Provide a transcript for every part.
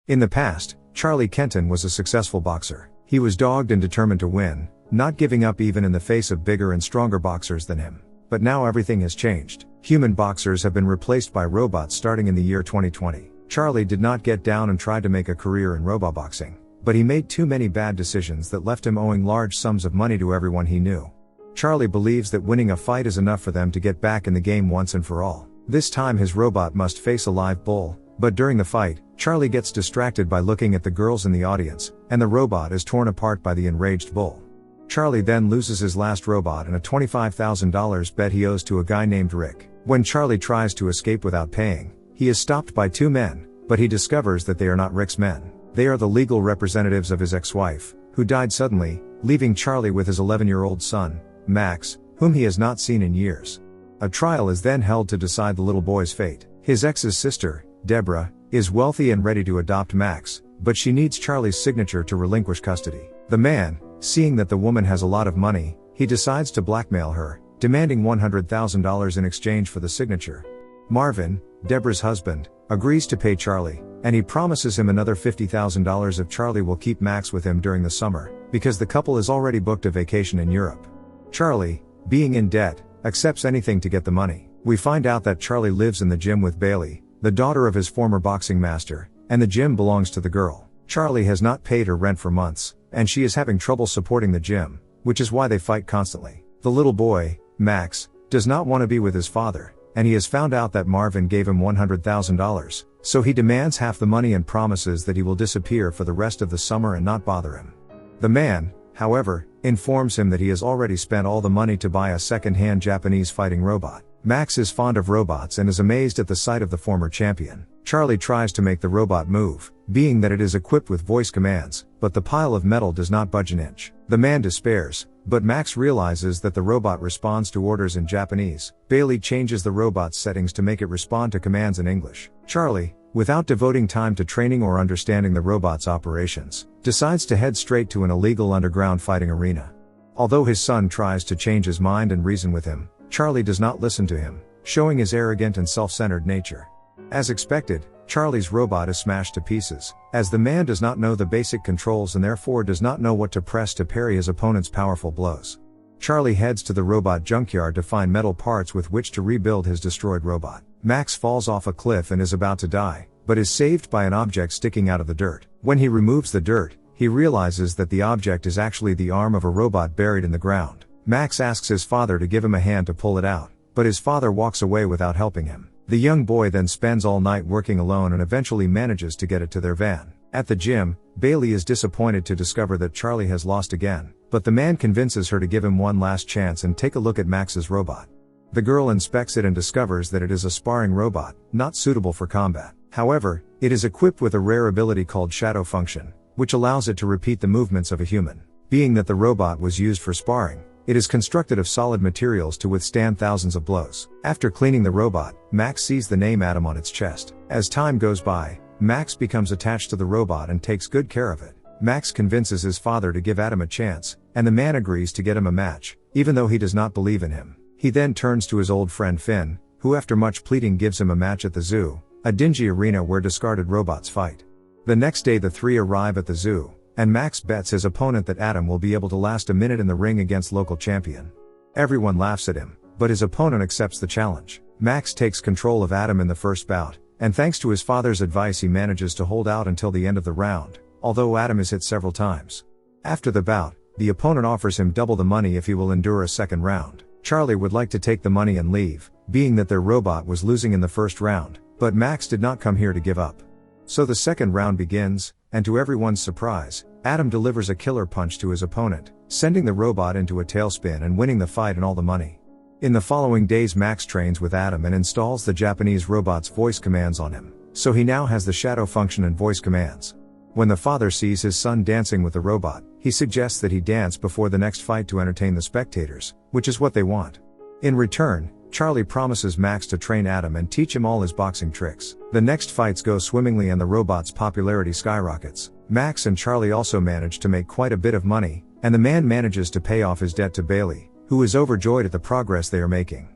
In the past, Charlie Kenton was a successful boxer. He was dogged and determined to win, not giving up even in the face of bigger and stronger boxers than him. But now everything has changed. Human boxers have been replaced by robots starting in the year 2020. Charlie did not get down and tried to make a career in roboboxing, but he made too many bad decisions that left him owing large sums of money to everyone he knew. Charlie believes that winning a fight is enough for them to get back in the game once and for all. This time his robot must face a live bull, but during the fight, Charlie gets distracted by looking at the girls in the audience, and the robot is torn apart by the enraged bull. Charlie then loses his last robot and a $25,000 bet he owes to a guy named Rick. When Charlie tries to escape without paying, he is stopped by two men, but he discovers that they are not Rick's men. They are the legal representatives of his ex-wife, who died suddenly, leaving Charlie with his 11-year-old son, Max, whom he has not seen in years. A trial is then held to decide the little boy's fate. His ex's sister, Deborah, is wealthy and ready to adopt Max, but she needs Charlie's signature to relinquish custody. The man, seeing that the woman has a lot of money, he decides to blackmail her, demanding $100,000 in exchange for the signature. Marvin, Deborah's husband, agrees to pay Charlie, and he promises him another $50,000 if Charlie will keep Max with him during the summer, because the couple has already booked a vacation in Europe. Charlie, being in debt, accepts anything to get the money. We find out that Charlie lives in the gym with Bailey, the daughter of his former boxing master, and the gym belongs to the girl. Charlie has not paid her rent for months, and she is having trouble supporting the gym, which is why they fight constantly. The little boy, Max, does not want to be with his father, and he has found out that Marvin gave him $100,000, so he demands half the money and promises that he will disappear for the rest of the summer and not bother him. The man, however, informs him that he has already spent all the money to buy a second-hand Japanese fighting robot. Max is fond of robots and is amazed at the sight of the former champion. Charlie tries to make the robot move, being that it is equipped with voice commands, but the pile of metal does not budge an inch. The man despairs, but Max realizes that the robot responds to orders in Japanese. Bailey changes the robot's settings to make it respond to commands in English. Charlie, without devoting time to training or understanding the robot's operations, decides to head straight to an illegal underground fighting arena. Although his son tries to change his mind and reason with him, Charlie does not listen to him, showing his arrogant and self-centered nature. As expected, Charlie's robot is smashed to pieces, as the man does not know the basic controls and therefore does not know what to press to parry his opponent's powerful blows. Charlie heads to the robot junkyard to find metal parts with which to rebuild his destroyed robot. Max falls off a cliff and is about to die, but is saved by an object sticking out of the dirt. When he removes the dirt, he realizes that the object is actually the arm of a robot buried in the ground. Max asks his father to give him a hand to pull it out, but his father walks away without helping him. The young boy then spends all night working alone and eventually manages to get it to their van. At the gym, Bailey is disappointed to discover that Charlie has lost again, but the man convinces her to give him one last chance and take a look at Max's robot. The girl inspects it and discovers that it is a sparring robot, not suitable for combat. However, it is equipped with a rare ability called Shadow Function, which allows it to repeat the movements of a human. Being that the robot was used for sparring, it is constructed of solid materials to withstand thousands of blows. After cleaning the robot, Max sees the name Adam on its chest. As time goes by, Max becomes attached to the robot and takes good care of it. Max convinces his father to give Adam a chance, and the man agrees to get him a match, even though he does not believe in him. He then turns to his old friend Finn, who after much pleading gives him a match at the zoo, a dingy arena where discarded robots fight. The next day the three arrive at the zoo, and Max bets his opponent that Adam will be able to last a minute in the ring against local champion. Everyone laughs at him, but his opponent accepts the challenge. Max takes control of Adam in the first bout, and thanks to his father's advice he manages to hold out until the end of the round, although Adam is hit several times. After the bout, the opponent offers him double the money if he will endure a second round. Charlie would like to take the money and leave, being that their robot was losing in the first round, but Max did not come here to give up. So the second round begins, and to everyone's surprise, Adam delivers a killer punch to his opponent, sending the robot into a tailspin and winning the fight and all the money. In the following days Max trains with Adam and installs the Japanese robot's voice commands on him, so he now has the shadow function and voice commands. When the father sees his son dancing with the robot, he suggests that he dance before the next fight to entertain the spectators, which is what they want. In return, Charlie promises Max to train Adam and teach him all his boxing tricks. The next fights go swimmingly and the robot's popularity skyrockets. Max and Charlie also manage to make quite a bit of money, and the man manages to pay off his debt to Bailey, who is overjoyed at the progress they are making.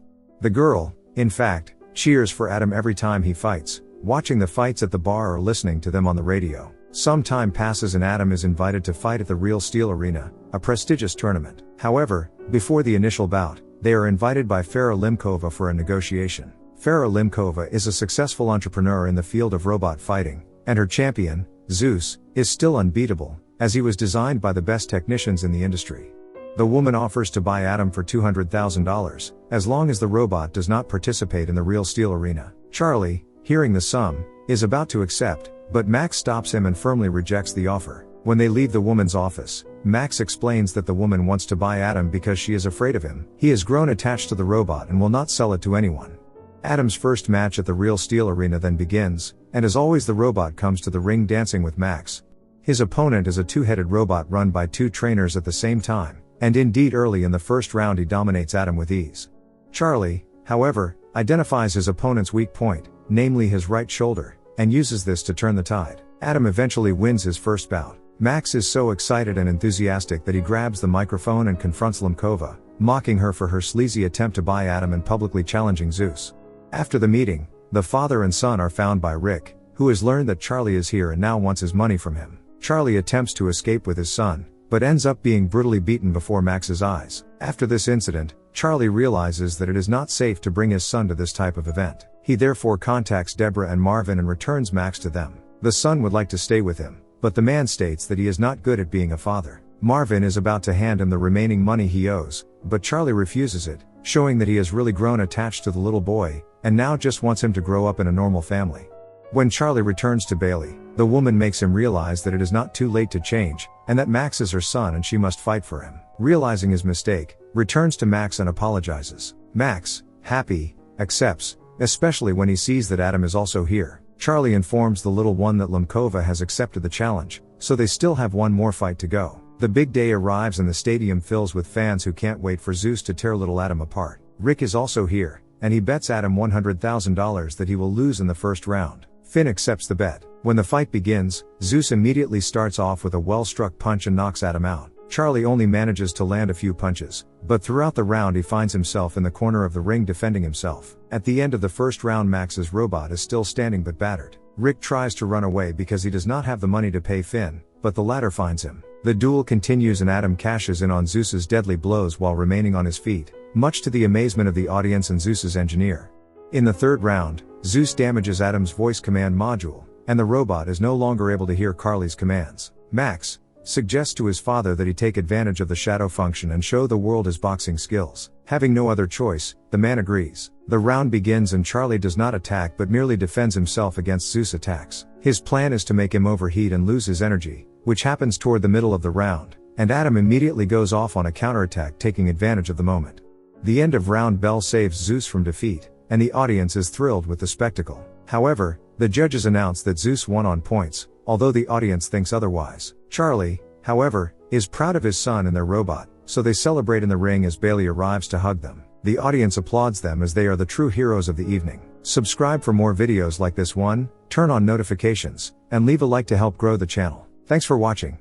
The girl, in fact, cheers for Adam every time he fights, watching the fights at the bar or listening to them on the radio. Some time passes and Adam is invited to fight at the Real Steel Arena, a prestigious tournament. However, before the initial bout, they are invited by Farah Limkova for a negotiation. Farah Limkova is a successful entrepreneur in the field of robot fighting, and her champion, Zeus, is still unbeatable, as he was designed by the best technicians in the industry. The woman offers to buy Adam for $200,000, as long as the robot does not participate in the Real Steel Arena. Charlie, hearing the sum, is about to accept, but Max stops him and firmly rejects the offer. When they leave the woman's office, Max explains that the woman wants to buy Adam because she is afraid of him. He has grown attached to the robot and will not sell it to anyone. Adam's first match at the Real Steel Arena then begins, and as always the robot comes to the ring dancing with Max. His opponent is a two-headed robot run by two trainers at the same time, and indeed early in the first round he dominates Adam with ease. Charlie, however, identifies his opponent's weak point, namely his right shoulder, and uses this to turn the tide. Adam eventually wins his first bout. Max is so excited and enthusiastic that he grabs the microphone and confronts Limkova, mocking her for her sleazy attempt to buy Adam and publicly challenging Zeus. After the meeting, the father and son are found by Rick, who has learned that Charlie is here and now wants his money from him. Charlie attempts to escape with his son, but ends up being brutally beaten before Max's eyes. After this incident, Charlie realizes that it is not safe to bring his son to this type of event. He therefore contacts Deborah and Marvin and returns Max to them. The son would like to stay with him, but the man states that he is not good at being a father. Marvin is about to hand him the remaining money he owes, but Charlie refuses it, showing that he has really grown attached to the little boy, and now just wants him to grow up in a normal family. When Charlie returns to Bailey, the woman makes him realize that it is not too late to change, and that Max is her son and she must fight for him. Realizing his mistake, returns to Max and apologizes. Max, happy, accepts, especially when he sees that Adam is also here. Charlie informs the little one that Limkova has accepted the challenge, so they still have one more fight to go. The big day arrives and the stadium fills with fans who can't wait for Zeus to tear little Adam apart. Rick is also here, and he bets Adam $100,000 that he will lose in the first round. Finn accepts the bet. When the fight begins, Zeus immediately starts off with a well-struck punch and knocks Adam out. Charlie only manages to land a few punches, but throughout the round he finds himself in the corner of the ring defending himself. At the end of the first round Max's robot is still standing but battered. Rick tries to run away because he does not have the money to pay Finn, but the latter finds him. The duel continues and Adam cashes in on Zeus's deadly blows while remaining on his feet, much to the amazement of the audience and Zeus's engineer. In the third round, Zeus damages Adam's voice command module, and the robot is no longer able to hear Carly's commands. Max suggests to his father that he take advantage of the shadow function and show the world his boxing skills. Having no other choice, the man agrees. The round begins and Charlie does not attack but merely defends himself against Zeus' attacks. His plan is to make him overheat and lose his energy, which happens toward the middle of the round, and Adam immediately goes off on a counterattack taking advantage of the moment. The end of round bell saves Zeus from defeat, and the audience is thrilled with the spectacle. However, the judges announce that Zeus won on points, although the audience thinks otherwise. Charlie, however, is proud of his son and their robot, so they celebrate in the ring as Bailey arrives to hug them. The audience applauds them as they are the true heroes of the evening. Subscribe for more videos like this one, turn on notifications, and leave a like to help grow the channel. Thanks for watching.